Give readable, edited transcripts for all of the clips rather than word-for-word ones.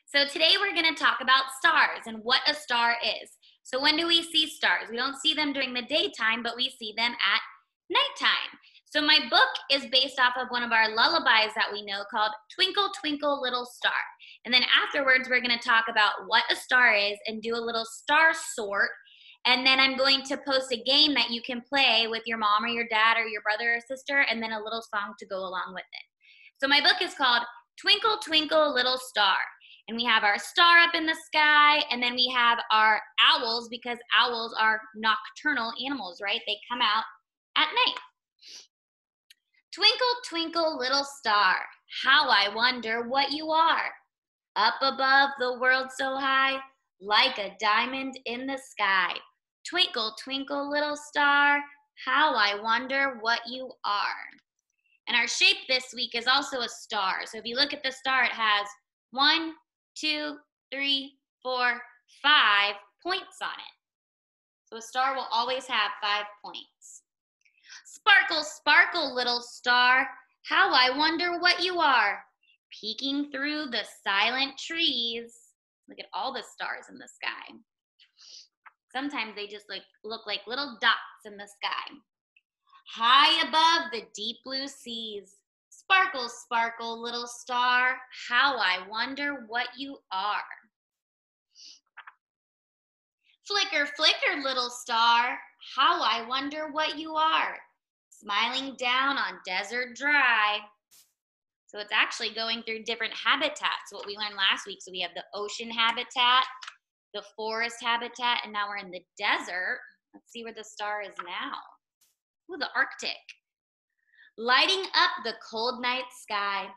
So today we're going to talk about stars and what a star is. So when do we see stars? We don't see them during the daytime, but we see them at nighttime. So my book is based off of one of our lullabies that we know called Twinkle, Twinkle, Little Star. And then afterwards, we're going to talk about what a star is and do a little star sort. And then I'm going to post a game that you can play with your mom or your dad or your brother or sister, and then a little song to go along with it. So my book is called Twinkle, Twinkle, Little Star. And we have our star up in the sky, and then we have our owls, because owls are nocturnal animals, right? They come out at night. Twinkle, twinkle, little star, how I wonder what you are. Up above the world so high, like a diamond in the sky. Twinkle, twinkle, little star, how I wonder what you are. And our shape this week is also a star. So if you look at the star, it has 1, 2, 3, 4, 5 points on it. So a star will always have 5 points. Sparkle, sparkle, little star, how I wonder what you are. Peeking through the silent trees. Look at all the stars in the sky. Sometimes they just look like little dots in the sky. High above the deep blue seas. Sparkle, sparkle, little star, how I wonder what you are. Flicker, flicker, little star, how I wonder what you are. Smiling down on desert dry. So it's actually going through different habitats, what we learned last week. So we have the ocean habitat, the forest habitat, and now we're in the desert. Let's see where the star is now. Ooh, the Arctic. Lighting up the cold night sky.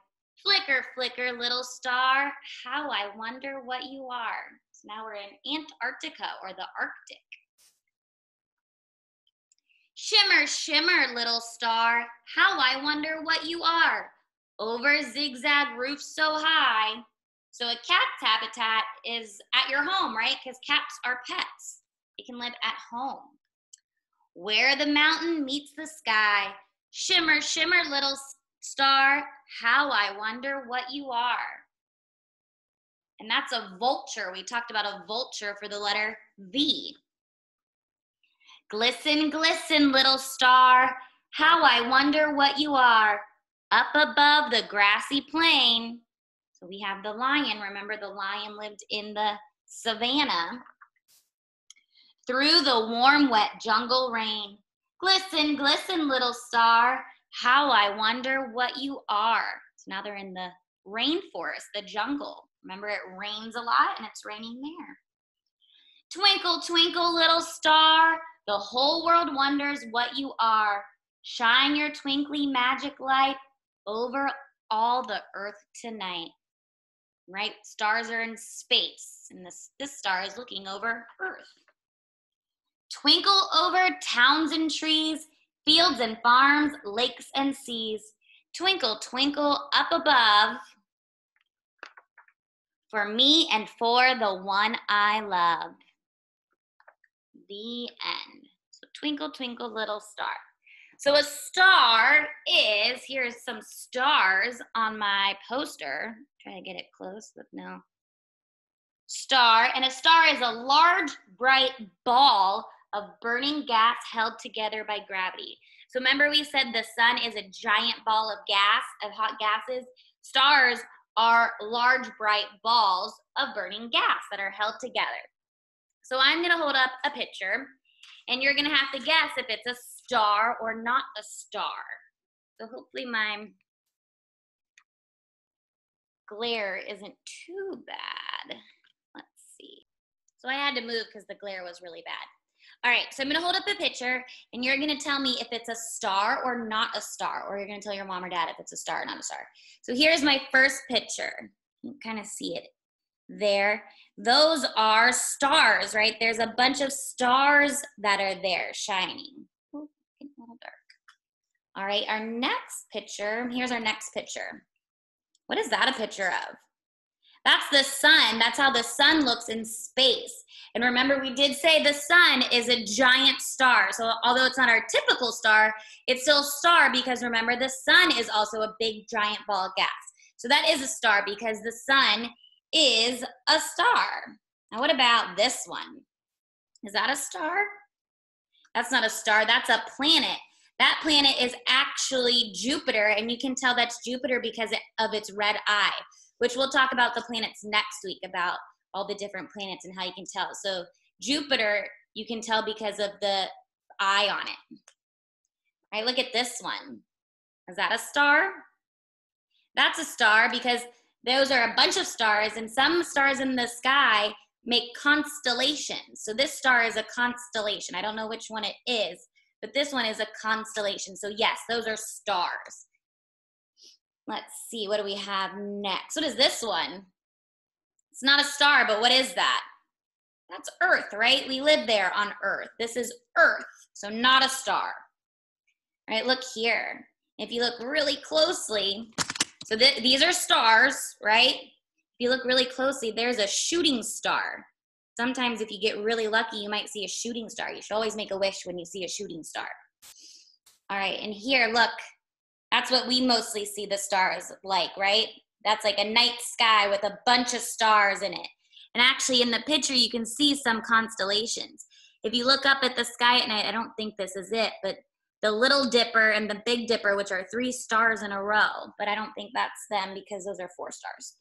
Flicker, flicker, little star, how I wonder what you are. So now we're in Antarctica, or the Arctic. Shimmer, shimmer, little star, how I wonder what you are. Over zigzag roofs so high. So a cat's habitat is at your home, right? Because cats are pets. They can live at home. Where the mountain meets the sky. Shimmer, shimmer, little star, how I wonder what you are. And that's a vulture. We talked about a vulture for the letter V. Glisten, glisten, little star, how I wonder what you are. Up above the grassy plain. So we have the lion. Remember, the lion lived in the savannah. Through the warm, wet jungle rain. Glisten, glisten, little star, how I wonder what you are. So now they're in the rainforest, the jungle. Remember, it rains a lot, and it's raining there. Twinkle, twinkle, little star, the whole world wonders what you are. Shine your twinkly magic light over all the earth tonight. Right? Stars are in space, and this star is looking over Earth. Twinkle over towns and trees, fields and farms, lakes and seas. Twinkle, twinkle up above, for me and for the one I love. The end. So twinkle, twinkle, little star. So a star is, here's some stars on my poster. Try to get it close, but no. Star, and a star is a large, bright ball of burning gas held together by gravity. So remember, we said the sun is a giant ball of gas, of hot gases. Stars are large, bright balls of burning gas that are held together. So I'm gonna hold up a picture, and you're gonna have to guess if it's a star or not a star. So hopefully my glare isn't too bad. Let's see. So I had to move because the glare was really bad. All right, so I'm gonna hold up a picture, and you're gonna tell me if it's a star or not a star, or you're gonna tell your mom or dad if it's a star or not a star. So here's my first picture. You can kind of see it there. Those are stars, right? There's a bunch of stars that are there shining. Ooh, getting a little dark. All right, our next picture, here's our next picture. What is that a picture of? That's the sun. That's how the sun looks in space. And remember, we did say the sun is a giant star. So although it's not our typical star, it's still a star because remember, the sun is also a big giant ball of gas. So that is a star because the sun is a star. Now, what about this one? Is that a star? That's not a star, that's a planet. That planet is actually Jupiter, and you can tell that's Jupiter because of its red eye, which we'll talk about the planets next week, about all the different planets and how you can tell. So Jupiter, you can tell because of the eye on it. All right, look at this one. Is that a star? That's a star because those are a bunch of stars, and some stars in the sky make constellations. So this star is a constellation. I don't know which one it is, but this one is a constellation. So yes, those are stars. Let's see, what do we have next? What is this one? It's not a star, but what is that? That's Earth, right? We live there on Earth. This is Earth, so not a star. All right, look here. If you look really closely, so these are stars, right? If you look really closely, there's a shooting star. Sometimes if you get really lucky, you might see a shooting star. You should always make a wish when you see a shooting star. All right, and here, look, that's what we mostly see the stars like, right? That's like a night sky with a bunch of stars in it. And actually in the picture, you can see some constellations. If you look up at the sky at night, I don't think this is it, but the Little Dipper and the Big Dipper, which are 3 stars in a row, but I don't think that's them because those are 4 stars.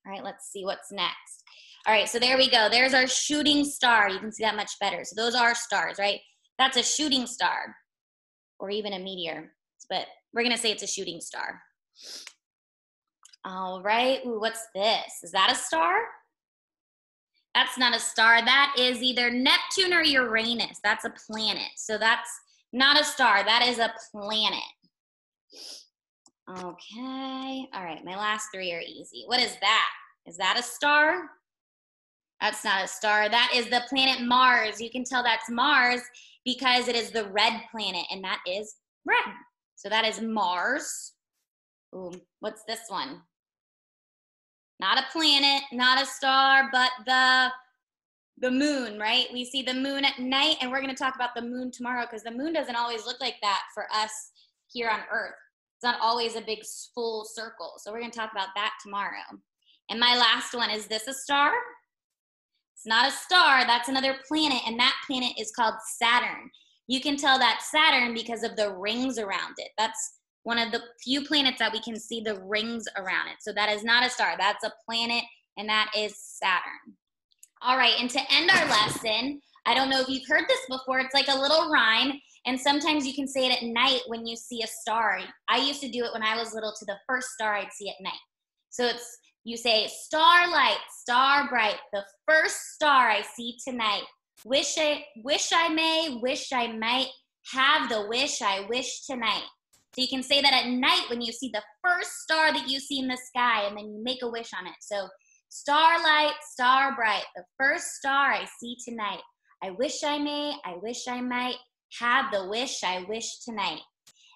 All right, let's see what's next. All right, so there we go. There's our shooting star. You can see that much better. So those are stars, right? That's a shooting star, or even a meteor, but we're gonna say it's a shooting star. All right, ooh, what's this? Is that a star? That's not a star. That is either Neptune or Uranus. That's a planet. So that's not a star. That is a planet. Okay. All right, my last 3 are easy. What is that? Is that a star? That's not a star. That is the planet Mars. You can tell that's Mars because it is the red planet, and that is red. So that is Mars. Ooh, what's this one? Not a planet, not a star, but the moon, right? We see the moon at night, and we're going to talk about the moon tomorrow because the moon doesn't always look like that for us here on Earth. It's not always a big full circle. So we're going to talk about that tomorrow. And my last one, is this a star? It's not a star. That's another planet, and that planet is called Saturn. You can tell that's Saturn because of the rings around it. That's one of the few planets that we can see the rings around it. So that is not a star. That's a planet, and that is Saturn. All right, and to end our lesson, I don't know if you've heard this before. It's like a little rhyme, and sometimes you can say it at night when you see a star. I used to do it when I was little to the first star I'd see at night. So it's, you say, starlight, star bright, the first star I see tonight. Wish I may, wish I might, have the wish I wish tonight. So you can say that at night when you see the first star that you see in the sky, and then you make a wish on it. So starlight, star bright, the first star I see tonight. I wish I may, I wish I might, have the wish I wish tonight.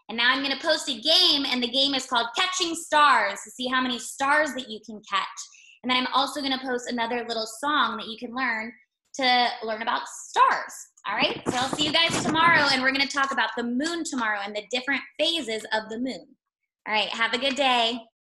And now I'm going to post a game, and the game is called Catching Stars, to see how many stars that you can catch. And then I'm also going to post another little song that you can learn to learn about stars. All right, so I'll see you guys tomorrow, and we're going to talk about the moon tomorrow and the different phases of the moon. All right, have a good day.